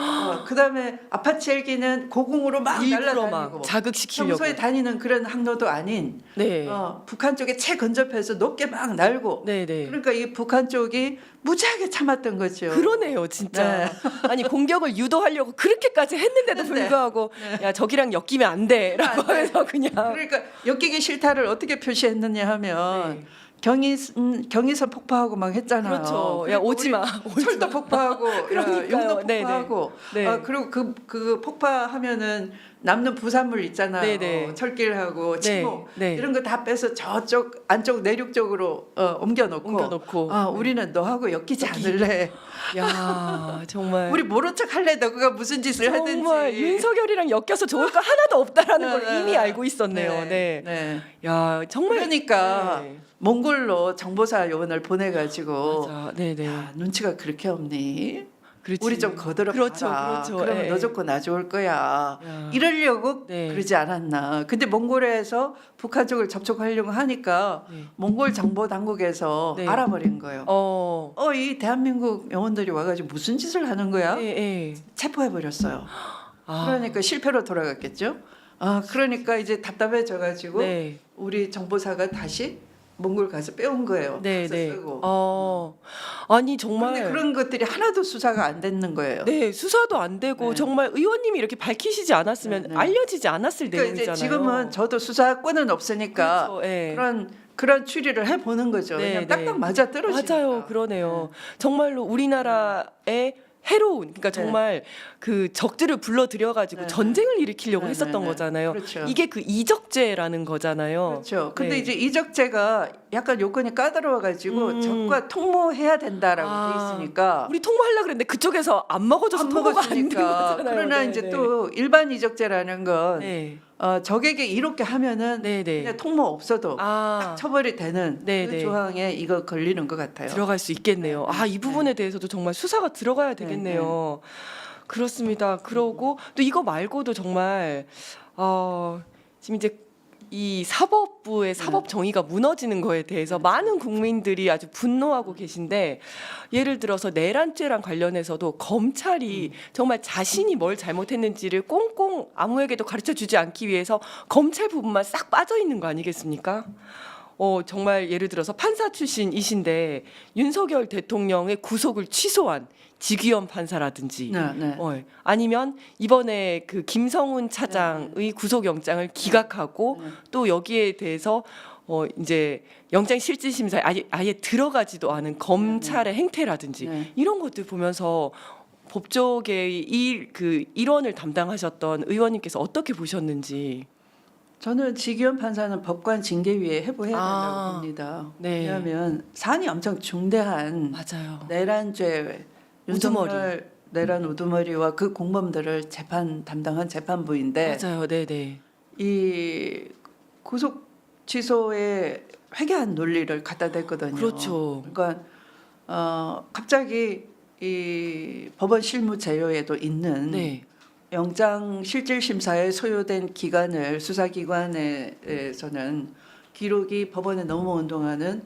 그다음에 아파치 헬기는 고공으로 막 일부러 날아다니고 막 자극시키려고. 평소에 다니는 그런 항로도 아닌 네. 북한 쪽에 채 근접해서 높게 막 날고 네, 네. 그러니까 이 북한 쪽이 무지하게 참았던 거죠. 그러네요, 진짜. 네. 아니 공격을 유도하려고 그렇게까지 했는데도 했는데. 불구하고 야 저기랑 엮이면 안 돼라고 안 돼. 해서 그냥. 그러니까 엮이기 싫다를 어떻게 표시했느냐 하면 네. 경의선 폭파하고 막 했잖아요. 그렇죠. 야 그리고 오지 마. 우리 철도 폭파하고 그러니까요. 용도 네, 네. 폭파하고 네. 그리고 그 폭파하면은 남는 부산물 있잖아요. 네, 네. 철길하고 침묵 네. 이런 거 다 빼서 저쪽 안쪽 내륙 쪽으로 옮겨놓고 옮겨놓고. 우리는 너하고 엮이지 않을래. 야 정말. 우리 모른 척 할래. 너가 무슨 짓을 하든지. 정말 윤석열이랑 엮여서 좋을 거 하나도 없다라는 걸 네, 이미 네. 알고 있었네요. 네. 네. 야 정말. 그러니까 네. 몽골로 정보사 요원을 보내가지고 맞아. 네네. 야, 눈치가 그렇게 없니? 그렇지. 우리 좀 거들어 그렇죠, 봐라. 그렇죠. 그러면 예, 너 예. 좋고 나 좋을 거야. 야. 이러려고 네. 그러지 않았나. 근데 몽골에서 북한 쪽을 접촉하려고 하니까 네. 몽골 정보 당국에서 네. 알아버린 거예요. 이 대한민국 요원들이 와가지고 무슨 짓을 하는 거야? 예. 체포해버렸어요. 아. 그러니까 실패로 돌아갔겠죠. 그러니까 이제 답답해져가지고 네. 우리 정보사가 다시 몽골 가서 빼온 거예요. 네, 가서 네. 쓰고. 아니 정말. 그런데 그런 것들이 하나도 수사가 안 됐는 거예요. 네, 수사도 안 되고 네. 정말 의원님이 이렇게 밝히시지 않았으면 네, 네. 알려지지 않았을 그러니까 내용이잖아요. 이제 지금은 저도 수사권은 없으니까 그렇죠, 예. 그런 추리를 해 보는 거죠. 네, 그냥 네. 딱딱 맞아 떨어지니까. 맞아요, 그러네요. 정말로 우리나라의 해로운, 그러니까 정말 그 적들을 불러들여가지고 네, 네. 전쟁을 일으키려고 네, 했었던 네, 네. 거잖아요. 그렇죠. 이게 그 이적죄라는 거잖아요. 그렇죠. 근데 네. 이제 이적죄가 약간 요건이 까다로워가지고 음. 적과 통모해야 된다라고 돼 있으니까. 우리 통보하려고 그랬는데 그쪽에서 안 먹어줘서 안 통보가 안 된 먹었으니까. 거잖아요. 그러나 네, 이제 네. 또 일반 이적죄라는 건 네, 적에게 이롭게 하면은 네, 네. 그냥 통모 없어도 딱 처벌이 되는 네, 그 네. 조항에 이거 걸리는 것 같아요. 들어갈 수 있겠네요. 네, 이 부분에 대해서도 정말 수사가 들어가야 되겠네요. 그렇습니다. 그러고 또 이거 말고도 정말 지금 이제 이 사법부의 사법 정의가 무너지는 거에 대해서 많은 국민들이 아주 분노하고 계신데 예를 들어서 내란죄랑 관련해서도 검찰이 정말 자신이 뭘 잘못했는지를 꽁꽁 아무에게도 가르쳐 주지 않기 위해서 검찰 부분만 싹 빠져 있는 거 아니겠습니까? 정말 예를 들어서 판사 출신이신데 윤석열 대통령의 구속을 취소한 지귀현 판사라든지 네. 아니면 이번에 그 김성훈 차장의 구속영장을 기각하고 또 여기에 대해서 이제 영장 실질 심사에 아예 들어가지도 않은 검찰의 행태라든지 네. 이런 것들 보면서 법조계의 일원을 담당하셨던 의원님께서 어떻게 보셨는지. 저는 지기현 판사는 법관 징계위에 해부해야 된다고 봅니다. 네. 왜냐하면 사안이 엄청 중대한 맞아요. 내란죄, 우두머리. 윤석열 내란 우두머리와 그 공범들을 담당한 재판부인데 맞아요. 네네. 이 구속 취소에 회개한 논리를 갖다 댔거든요. 그렇죠. 그러니까 갑자기 이 법원 실무 제요에도 있는 네. 영장 실질 심사에 소요된 기간을 수사기관에서는 기록이 법원에 넘어온 동안은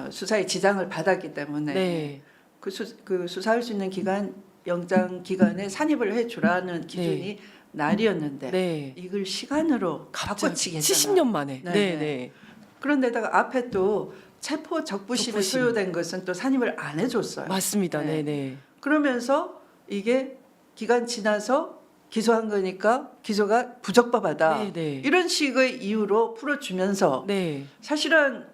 수사에 지장을 받았기 때문에 네. 그 수사할 수 있는 기간 영장 기간에 산입을 해주라는 기준이 날이었는데 네. 이걸 시간으로 바꿔치기 했잖아요. 70년 만에. 네, 네, 네. 네. 그런데다가 앞에 또 체포 적부심에 적부심. 소요된 것은 또 산입을 안 해줬어요. 맞습니다. 네. 네, 네. 그러면서 이게 기간 지나서 기소한 거니까 기소가 부적법하다. 네, 네. 이런 식의 이유로 풀어주면서 네. 사실은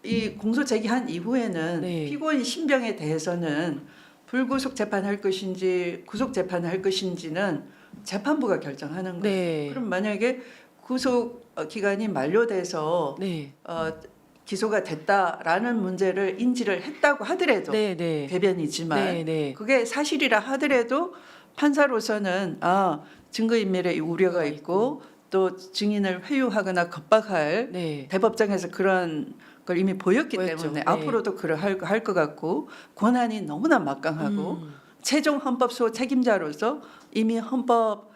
이 공소 제기한 이후에는 네. 피고인 신병에 대해서는 불구속 재판할 것인지 구속 재판할 것인지는 재판부가 결정하는 거예요. 네. 그럼 만약에 구속 기간이 만료돼서 네. 기소가 됐다라는 문제를 인지를 했다고 하더라도 네, 네. 대변이지만 네, 네. 그게 사실이라 하더라도 판사로서는 증거인멸의 우려가 있고 또 증인을 회유하거나 겁박할 네. 대법정에서 그런 걸 이미 보였기 보였죠. 때문에 네. 앞으로도 할 것 같고 권한이 너무나 막강하고 최종 헌법소 책임자로서 이미 헌법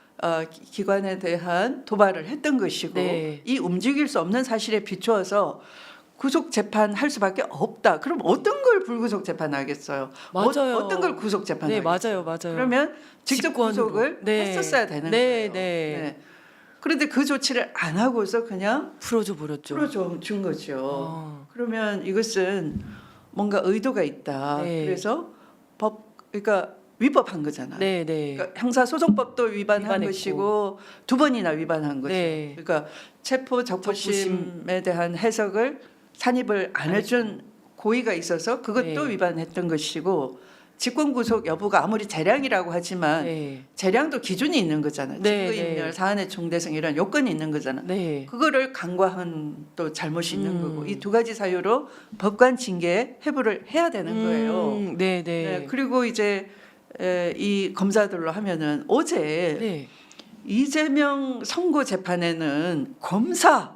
기관에 대한 도발을 했던 것이고 네. 이 움직일 수 없는 사실에 비추어서 구속 재판할 수밖에 없다. 그럼 어떤 걸 불구속 재판하겠어요? 맞아요. 어떤 걸 구속 네, 재판하겠어요? 맞아요. 맞아요. 그러면 직접 직권으로. 구속을 네. 했었어야 되는 네, 거예요. 네. 그런데 그 조치를 안 하고서 그냥 풀어줘 버렸죠. 풀어준 거죠. 아. 그러면 이것은 뭔가 의도가 있다. 네. 그래서 그러니까 위법한 거잖아요. 네, 네. 그러니까 형사소송법도 위반한 위반했고. 것이고 두 번이나 위반한 거죠. 네. 그러니까 체포 적부심에 대한 해석을 산입을 안 해준 고의가 있어서 그것도 네. 위반했던 것이고 직권구속 여부가 아무리 재량이라고 하지만 네. 재량도 기준이 있는 거잖아요. 네, 증거인멸, 네. 사안의 중대성 이런 요건이 있는 거잖아요. 네. 그거를 간과한 또 잘못이 있는 거고 음. 이 두 가지 사유로 법관 징계에 해부를 해야 되는 거예요. 네, 네. 네, 그리고 이제 이 검사들로 하면은 어제 네. 이재명 선고 재판에는 검사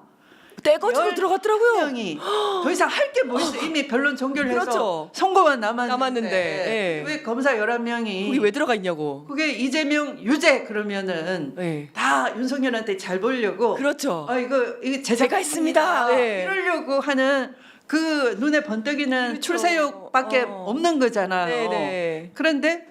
떼거지로 10 들어갔더라고요. 명이 더 이상 할 게 뭐 있어? 이미 변론 종결해서 그렇죠. 선고만 남았는데, 남았는데, 예. 왜 검사 11명이 거기 왜 들어가 있냐고. 그게 이재명 유죄 그러면은 네. 다 윤석열한테 잘 보려고 그렇죠. 이거 제가 있습니다. 네. 이러려고 하는 그 눈에 번뜩이는 그렇죠. 출세욕밖에 없는 거잖아요. 네, 네. 그런데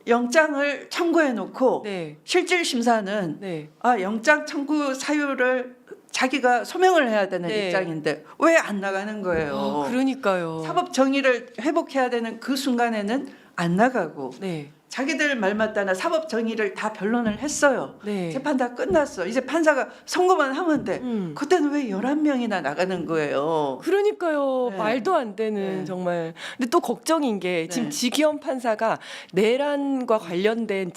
영장을 청구해 놓고 네. 실질 심사는 네. 영장 청구 사유를 자기가 소명을 해야 되는 네. 입장인데 왜 안 나가는 거예요? 그러니까요. 사법 정의를 회복해야 되는 그 순간에는 안 나가고 네. 자기들 말 맞다나 사법 정의를 다 변론을 했어요. 네. 재판 다 끝났어. 이제 판사가 선고만 하면 돼. 그때는 왜 11명이나 나가는 거예요? 그러니까요. 네. 말도 안 되는 네. 정말. 근데 또 걱정인 게 지금 네. 지기현 판사가 내란과 관련된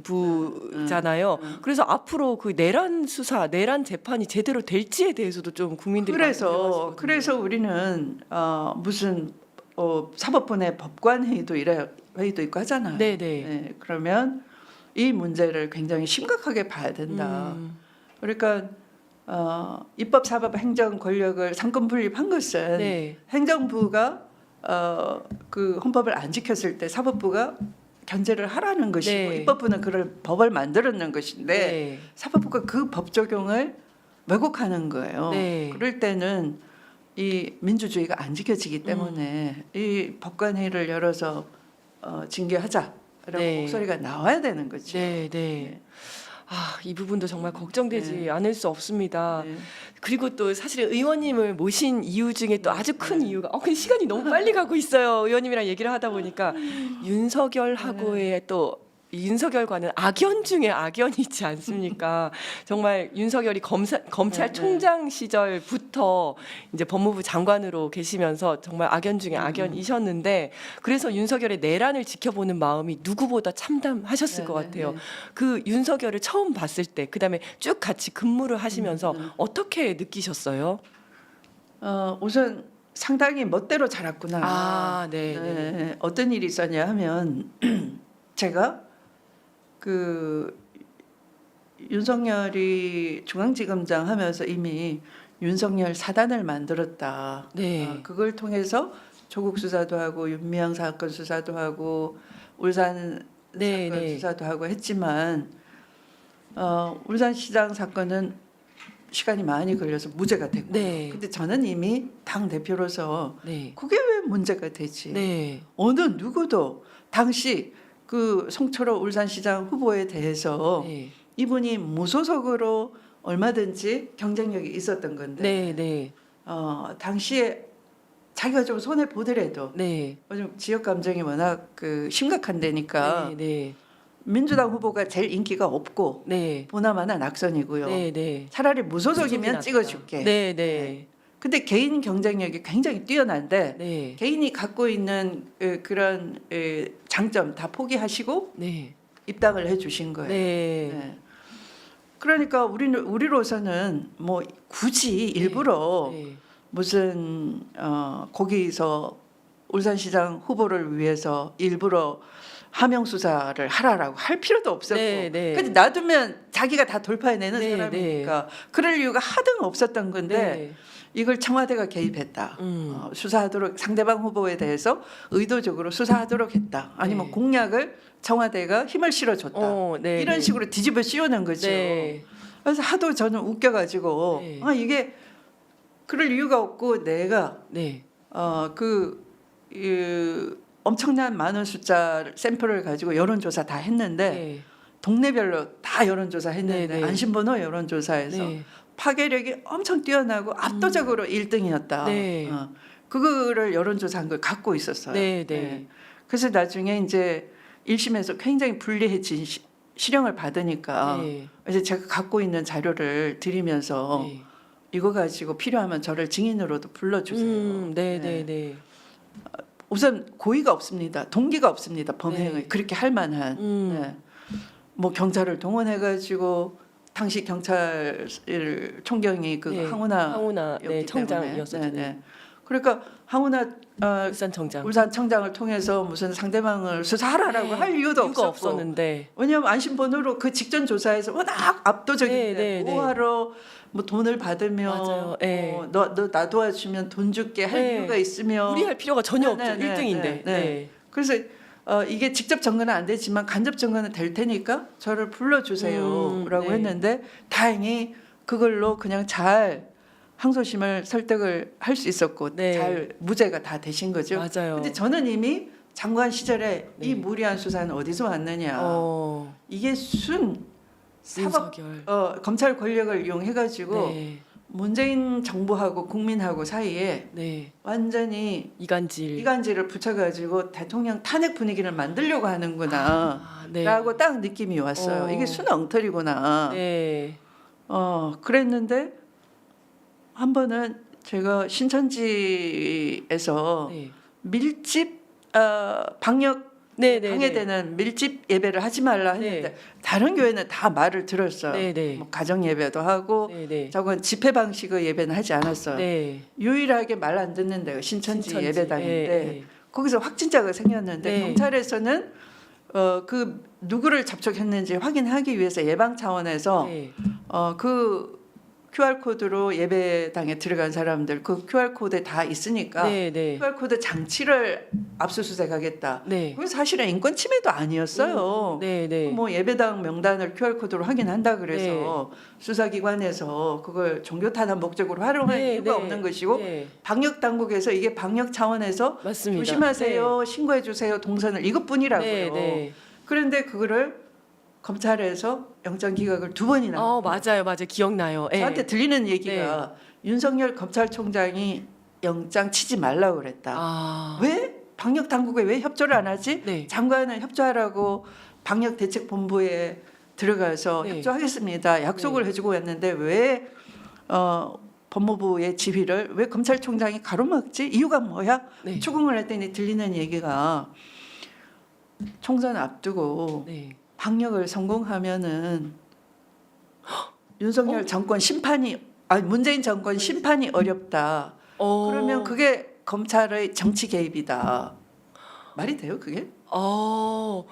재판부잖아요. 그래서 앞으로 그 내란 수사, 내란 재판이 제대로 될지에 대해서도 좀 국민들이 많이 궁금해하시거든요. 그래서 우리는 무슨 사법부 내 법관 회의도 있고 하잖아요. 네네. 네, 그러면 이 문제를 굉장히 심각하게 봐야 된다. 그러니까 입법, 사법, 행정 권력을 상권 분립한 것은 네. 행정부가 그 헌법을 안 지켰을 때 사법부가 견제를 하라는 것이고 네. 입법부는 그럴 법을 만들었는 것인데 네. 사법부가 그 법 적용을 왜곡하는 거예요. 네. 그럴 때는 이 민주주의가 안 지켜지기 때문에 이 법관회의를 열어서 징계하자라고 네. 목소리가 나와야 되는 거죠. 네, 네. 이 부분도 정말 걱정되지 네. 않을 수 없습니다. 네. 그리고 또 사실 의원님을 모신 이유 중에 또 아주 큰 네. 이유가 근데 시간이 너무 빨리 가고 있어요. 의원님이랑 얘기를 하다 보니까 윤석열하고의 또 윤석열과는 악연 중에 악연이 있지 않습니까? 정말 윤석열이 검찰총장 시절부터 이제 법무부 장관으로 계시면서 정말 악연 중에 악연이셨는데 그래서 윤석열의 내란을 지켜보는 마음이 누구보다 참담하셨을 것 같아요. 그 윤석열을 처음 봤을 때 그다음에 쭉 같이 근무를 하시면서 어떻게 느끼셨어요? 우선 상당히 멋대로 자랐구나. 네. 네. 어떤 일이 있었냐 하면 제가 그 윤석열이 중앙지검장 하면서 이미 윤석열 사단을 만들었다. 네. 그걸 통해서 조국 수사도 하고 윤미향 사건 수사도 하고 울산 네, 사건 네. 수사도 하고 했지만 울산시장 사건은 시간이 많이 걸려서 무죄가 됐고. 네. 근데 저는 이미 당 대표로서 네. 그게 왜 문제가 되지? 네. 어느 누구도 당시 그 송철호 울산시장 후보에 대해서 네. 이분이 무소속으로 얼마든지 경쟁력이 있었던 건데 네. 네. 당시에 자기가 좀 손해 보더라도 네. 요즘 지역 감정이 워낙 그 심각한 데니까 네. 네. 민주당 후보가 제일 인기가 없고 네. 보나마나 낙선이고요. 네. 네. 차라리 무소속이면 무소속이 찍어줄게. 낫다. 네. 네. 근데 개인 경쟁력이 굉장히 뛰어난데 네. 개인이 갖고 있는 그런 장점 다 포기하시고 네. 입당을 해주신 거예요. 네. 네. 그러니까 우리로서는 뭐 굳이 일부러 네. 무슨 거기서 울산시장 후보를 위해서 일부러 하명 수사를 하라라고 할 필요도 없었고, 네, 네. 근데 놔두면 자기가 다 돌파해내는 네, 사람이니까 그럴 이유가 하등 없었던 건데 네. 이걸 청와대가 개입했다. 수사하도록 상대방 후보에 대해서 의도적으로 수사하도록 했다. 아니면 네. 공약을 청와대가 힘을 실어줬다. 네. 이런 네. 식으로 뒤집어 씌우는 거죠. 네. 그래서 하도 저는 웃겨가지고 네. 이게 그럴 이유가 없고 내가 네. 엄청난 많은 숫자 샘플을 가지고 여론조사 다 했는데 네. 동네별로 다 여론조사 했는데 네, 네. 안심번호 여론조사에서 네. 파괴력이 엄청 뛰어나고 압도적으로 1등이었다. 네. 그거를 여론조사한 걸 갖고 있었어요. 네. 네. 그래서 나중에 이제 1심에서 굉장히 불리해진 실형을 받으니까 네. 이제 제가 갖고 있는 자료를 드리면서 네. 이거 가지고 필요하면 저를 증인으로도 불러주세요. 네. 네. 네. 우선 고의가 없습니다. 동기가 없습니다. 범행을 네. 그렇게 할 만한. 네. 뭐 경찰을 동원해가지고 당시 경찰 총경이 그 네. 항우나 항우나 네, 청장이었었죠. 네. 그러니까 항우나 울산청장. 울산 청장을 통해서 무슨 상대방을 수사하라라고 네. 할 이유도 이유가 없었고. 없었는데. 왜냐하면 안심번호로 그 직전 조사에서 워낙 압도적인데 네, 네, 뭐하러 뭐 돈을 받으면 맞아요. 네. 너 나 도와주면 돈 줄게 할 네. 이유가 있으면 무리할 필요가 전혀 네, 없죠. 네, 1등인데. 네, 네. 네. 그래서 이게 직접 증거는 안 되지만 간접 증거는 될 테니까 저를 불러주세요라고 네. 했는데 다행히 그걸로 그냥 잘 항소심을 설득을 할 수 있었고 네. 잘 무죄가 다 되신 거죠. 맞아요. 근데 저는 이미 장관 시절에 네. 이 무리한 수사는 어디서 왔느냐. 이게 순 사법 윤석열. 검찰 권력을 이용해가지고 네. 문재인 정부하고 국민하고 사이에 네. 완전히 이간질. 이간질을 붙여가지고 대통령 탄핵 분위기를 만들려고 하는구나 네. 라고 딱 느낌이 왔어요. 이게 순 엉터리구나. 네. 그랬는데 한 번은 제가 신천지에서 네. 밀집 방역 네, 네, 방해되는 밀집 예배를 하지 말라 했는데 네. 다른 교회는 다 말을 들었어요. 네, 네. 뭐 가정 예배도 하고 네, 네. 저건 집회 방식의 예배는 하지 않았어요. 네. 유일하게 말 안 듣는 데가 신천지 예배당인데 네. 거기서 확진자가 생겼는데 네. 경찰에서는 그 누구를 접촉했는지 확인하기 위해서 예방 차원에서 네. 그 QR 코드로 예배당에 들어간 사람들 그 QR 코드에 다 있으니까 네, 네. QR 코드 장치를 압수수색하겠다. 네. 그건 사실은 인권 침해도 아니었어요. 네, 네. 뭐 예배당 명단을 QR 코드로 확인한다 그래서 수사기관에서 그걸 종교 탄압 목적으로 활용할 네, 이유가 네. 없는 것이고 네. 방역 당국에서 이게 방역 차원에서 맞습니다. 조심하세요, 신고해 주세요, 동선을 이것뿐이라고요. 네, 네. 그런데 그거를 검찰에서 영장 기각을 2번이나 맞아요. 기억나요. 네. 저한테 들리는 얘기가 윤석열 검찰총장이 영장 치지 말라고 그랬다. 왜 방역 당국에 왜 협조를 안 하지? 네. 장관은 협조하라고 방역 대책본부에 들어가서 네. 협조하겠습니다. 약속을 해주고 왔는데 왜 법무부의 지휘를 왜 검찰총장이 가로막지? 이유가 뭐야? 네. 추궁을 했더니 들리는 얘기가 총선 앞두고 네. 방역을 성공하면은 윤석열 정권 문재인 정권 심판이 어렵다. 그러면 그게 검찰의 정치 개입이다. 말이 돼요, 그게?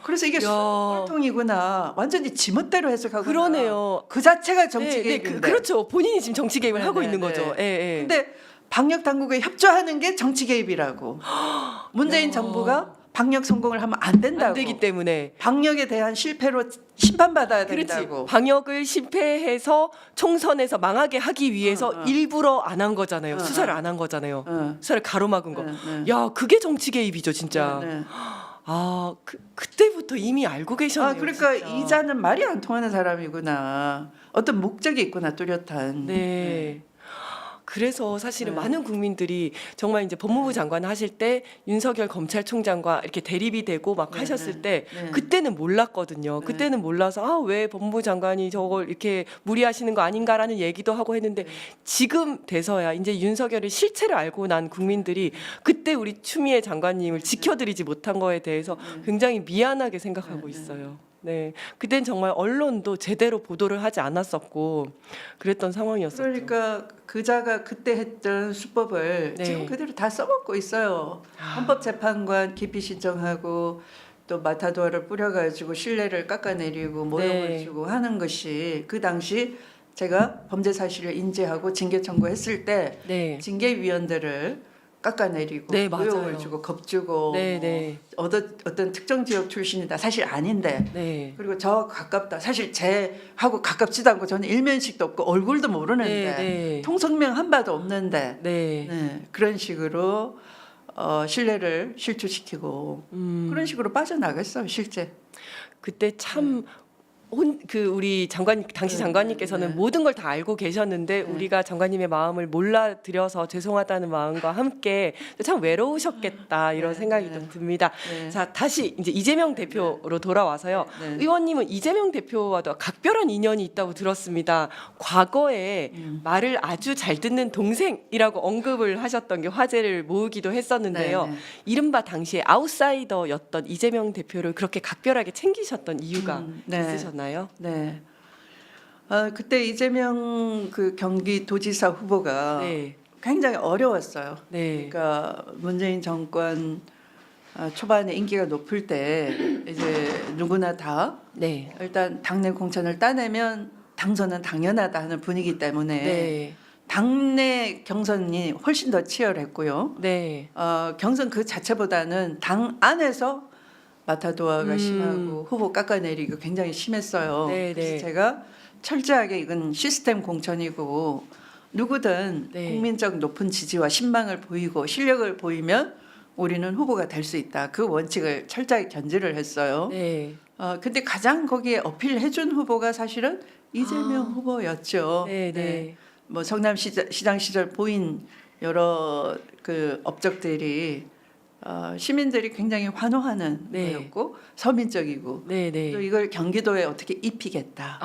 그래서 이게 꼴통이구나. 완전히 지멋대로 해석하고. 그러네요. 그 자체가 정치 네, 개입인데. 그렇죠. 본인이 지금 정치 개입을 네, 하고 네, 있는 네. 거죠. 예, 예. 근데 방역 당국에 협조하는 게 정치 개입이라고. 문재인 야. 정부가 방역 성공을 하면 안 된다고. 안 되기 때문에. 방역에 대한 실패로 심판받아야 그렇지. 된다고. 방역을 실패해서 총선에서 망하게 하기 위해서 일부러 안 한 거잖아요. 수사를 안 한 거잖아요. 수사를 가로막은 거. 야, 그게 정치 개입이죠, 진짜. 네. 아, 그때부터 이미 알고 계셨네요. 그러니까 진짜. 이자는 말이 안 통하는 사람이구나. 어떤 목적이 있구나, 뚜렷한. 네. 그래서 사실은 네. 많은 국민들이 정말 이제 법무부 장관 하실 때 윤석열 검찰총장과 이렇게 대립이 되고 막 네, 하셨을 네, 때 네. 그때는 몰랐거든요. 네. 그때는 몰라서 아, 왜 법무부 장관이 저걸 이렇게 무리하시는 거 아닌가라는 얘기도 하고 했는데 지금 돼서야 이제 윤석열의 실체를 알고 난 국민들이 그때 우리 추미애 장관님을 지켜드리지 못한 거에 대해서 굉장히 미안하게 생각하고 있어요. 네, 그땐 정말 언론도 제대로 보도를 하지 않았었고 그랬던 상황이었었죠. 그러니까 그자가 그때 했던 수법을 네. 지금 그대로 다 써먹고 있어요. 헌법재판관 기피 신청하고 또 마타도어를 뿌려가지고 신뢰를 깎아내리고 모욕을 네. 주고 하는 것이 그 당시 제가 범죄 사실을 인지하고 징계 청구했을 때 네, 징계위원들을 깎아내리고 네, 모욕을 맞아요. 주고 겁주고 네, 네, 어떤 특정 지역 출신이다 사실 아닌데 네, 그리고 저 가깝다 사실 쟤하고 가깝지도 않고 저는 일면식도 없고 얼굴도 모르는데 네, 네, 통성명 한 바도 없는데 네. 네, 그런 식으로 신뢰를 실추시키고 그런 식으로 빠져나갔어요 실제. 그때 참 우리 장관 당시 네, 장관님께서는 네. 모든 걸 다 알고 계셨는데 네. 우리가 장관님의 마음을 몰라드려서 죄송하다는 마음과 함께 참 외로우셨겠다 이런 네, 생각이 네. 좀 듭니다. 네. 자, 다시 이제 이재명 대표로 돌아와서요. 네. 의원님은 이재명 대표와도 각별한 인연이 있다고 들었습니다. 과거에 말을 아주 잘 듣는 동생이라고 언급을 하셨던 게 화제를 모으기도 했었는데요. 네, 네. 이른바 당시에 아웃사이더였던 이재명 대표를 그렇게 각별하게 챙기셨던 이유가 네. 있으셨나요? 네. 그때 이재명 그 경기도지사 후보가 네, 굉장히 어려웠어요. 네, 그러니까 문재인 정권 초반에 인기가 높을 때 이제 누구나 다 네, 일단 당내 공천을 따내면 당선은 당연하다 하는 분위기 때문에 네, 당내 경선이 훨씬 더 치열했고요. 네, 경선 그 자체보다는 당 안에서 마타도어가 심하고 후보 깎아내리고 굉장히 심했어요. 네, 그래서 네. 제가 철저하게 이건 시스템 공천이고 누구든 네. 국민적 높은 지지와 신망을 보이고 실력을 보이면 우리는 후보가 될 수 있다. 그 원칙을 철저하게 견지를 했어요. 네, 근데 가장 거기에 어필해준 후보가 사실은 이재명 후보였죠. 네, 네, 뭐 성남시장 시절 보인 여러 그 업적들이 시민들이 굉장히 환호하는 네. 거였고 서민적이고 네, 또 네. 이걸 경기도에 어떻게 입히겠다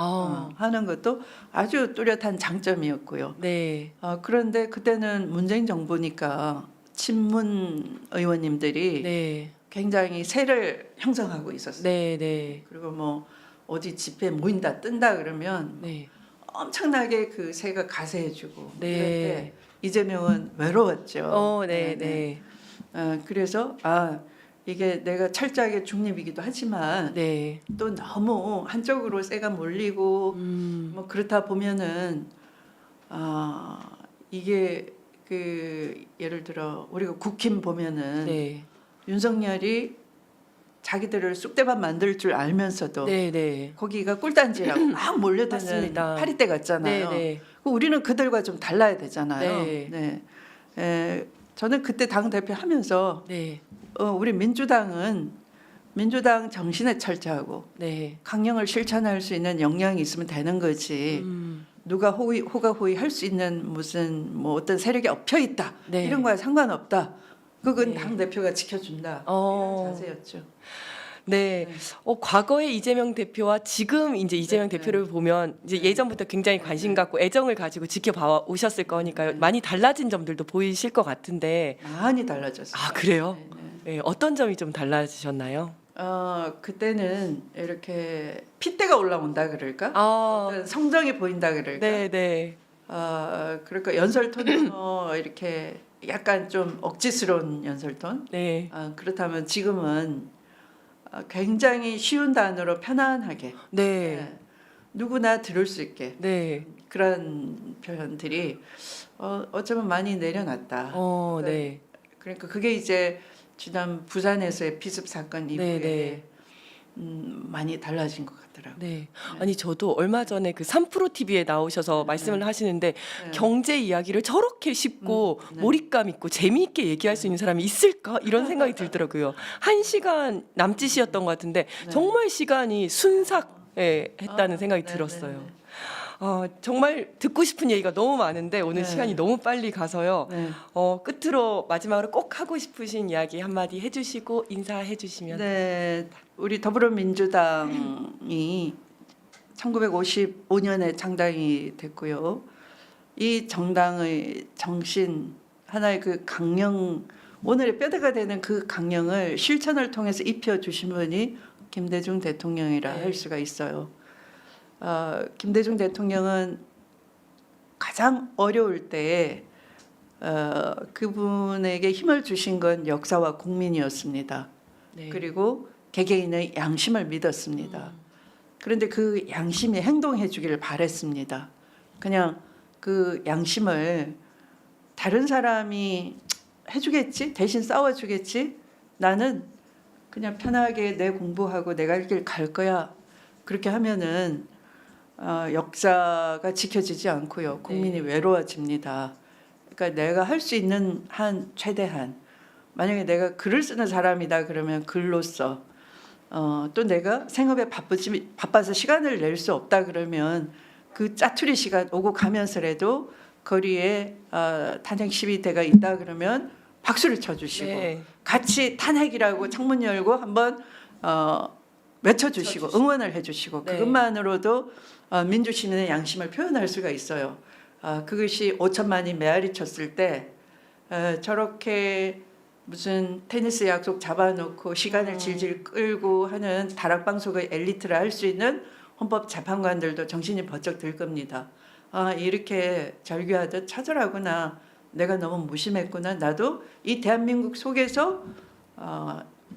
하는 것도 아주 뚜렷한 장점이었고요. 네, 그런데 그때는 문재인 정부니까 친문 의원님들이 네, 굉장히 세를 형성하고 있었어요. 네, 네, 그리고 뭐 어디 집회 모인다 뜬다 그러면 네, 엄청나게 그 세가 가세해주고 네. 이럴 때 이재명은 외로웠죠. 네, 네, 그래서 이게 내가 철저하게 중립이기도 하지만 네, 또 너무 한쪽으로 세가 몰리고 뭐 그렇다 보면은 이게 그 예를 들어 우리가 국힘 보면은 네, 윤석열이 자기들을 쑥대밭 만들 줄 알면서도 네, 네. 거기가 꿀단지라고 막 몰려드는 맞습니다. 파리떼 같잖아요. 네, 네. 우리는 그들과 좀 달라야 되잖아요. 네. 저는 그때 당 대표 하면서 네, 우리 민주당 정신에 철저하고 네. 강령을 실천할 수 있는 역량이 있으면 되는 거지. 누가 호가호위 할 수 있는 무슨 뭐 어떤 세력이 엎여 있다 네. 이런 거와 상관없다. 그건 네. 당 대표가 지켜준다. 이런 자세였죠. 네. 과거의 이재명 대표와 지금 이제 이재명 네, 대표를 보면 이제 예전부터 굉장히 관심 갖고 애정을 가지고 지켜봐 오셨을 거니까요. 많이 달라진 점들도 보이실 것 같은데. 많이 달라졌어요. 아, 그래요? 네, 네. 네, 어떤 점이 좀 달라지셨나요? 그때는 이렇게 핏대가 올라온다 그럴까? 어떤 성정이 보인다 그럴까? 네, 네. 그러니까 연설톤에서 이렇게 약간 좀 억지스러운 연설톤. 네. 그렇다면 지금은 굉장히 쉬운 단어로 편안하게 네. 누구나 들을 수 있게 네. 그런 표현들이 어쩌면 많이 내려놨다. 네. 그러니까 그게 이제 지난 부산에서의 비습 사건 이후에 네. 많이 달라진 것 같더라고요. 네. 아니 저도 얼마 전에 그 3프로 TV에 나오셔서 말씀을 하시는데 네. 경제 이야기를 저렇게 쉽고 네. 몰입감 있고 재미있게 얘기할 수 있는 사람이 있을까 이런 생각이 들더라고요. 1시간 남짓이었던 것 같은데 네. 정말 시간이 순삭 했다는 생각이 네, 들었어요. 네, 네. 정말 듣고 싶은 얘기가 너무 많은데 오늘 네. 시간이 너무 빨리 가서요. 네. 끝으로 마지막으로 꼭 하고 싶으신 이야기 한마디 해주시고 인사해 주시면. 네, 우리 더불어민주당이 1955년에 창당이 됐고요. 이 정당의 정신, 하나의 그 강령, 오늘의 뼈대가 되는 그 강령을 실천을 통해서 입혀주신 분이 김대중 대통령이라 네. 할 수가 있어요. 김대중 대통령은 가장 어려울 때에 그분에게 힘을 주신 건 역사와 국민이었습니다. 네. 그리고 개개인의 양심을 믿었습니다. 그런데 그 양심이 행동해 주기를 바랬습니다. 그냥 그 양심을 다른 사람이 해주겠지? 대신 싸워주겠지? 나는 그냥 편하게 내 공부하고 내가 할 길 갈 거야. 그렇게 하면은 역사가 지켜지지 않고요. 국민이 네. 외로워집니다. 그러니까 내가 할 수 있는 한 최대한 만약에 내가 글을 쓰는 사람이다 그러면 글로써 또 내가 생업에 바빠서 시간을 낼 수 없다 그러면 그 짜투리 시간 오고 가면서라도 거리에 탄핵 시위대가 있다 그러면 박수를 쳐주시고 네. 같이 탄핵이라고 창문 열고 한번 외쳐주시고 응원을 해주시고 네. 그것만으로도 민주시민의 양심을 표현할 수가 있어요. 그것이 5천만이 메아리 쳤을 때 저렇게 무슨 테니스 약속 잡아놓고 시간을 질질 끌고 하는 다락방송의 엘리트를 할 수 있는 헌법재판관들도 정신이 번쩍 들 겁니다. 이렇게 절규하듯 처절하구나. 내가 너무 무심했구나. 나도 이 대한민국 속에서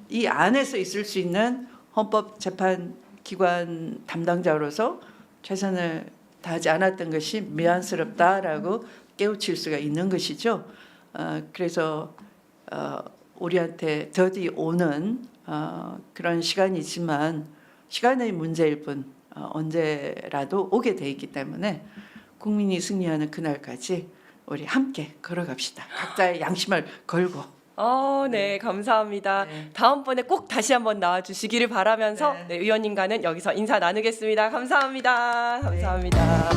이 안에서 있을 수 있는 헌법재판기관 담당자로서 최선을 다하지 않았던 것이 미안스럽다라고 깨우칠 수가 있는 것이죠. 그래서 우리한테 더디 오는 그런 시간이지만 시간의 문제일 뿐 언제라도 오게 돼 있기 때문에 국민이 승리하는 그날까지 우리 함께 걸어갑시다. 각자의 양심을 걸고. 네, 감사합니다. 네. 다음번에 꼭 다시 한번 나와주시기를 바라면서 네. 네, 의원님과는 여기서 인사 나누겠습니다. 감사합니다. 감사합니다.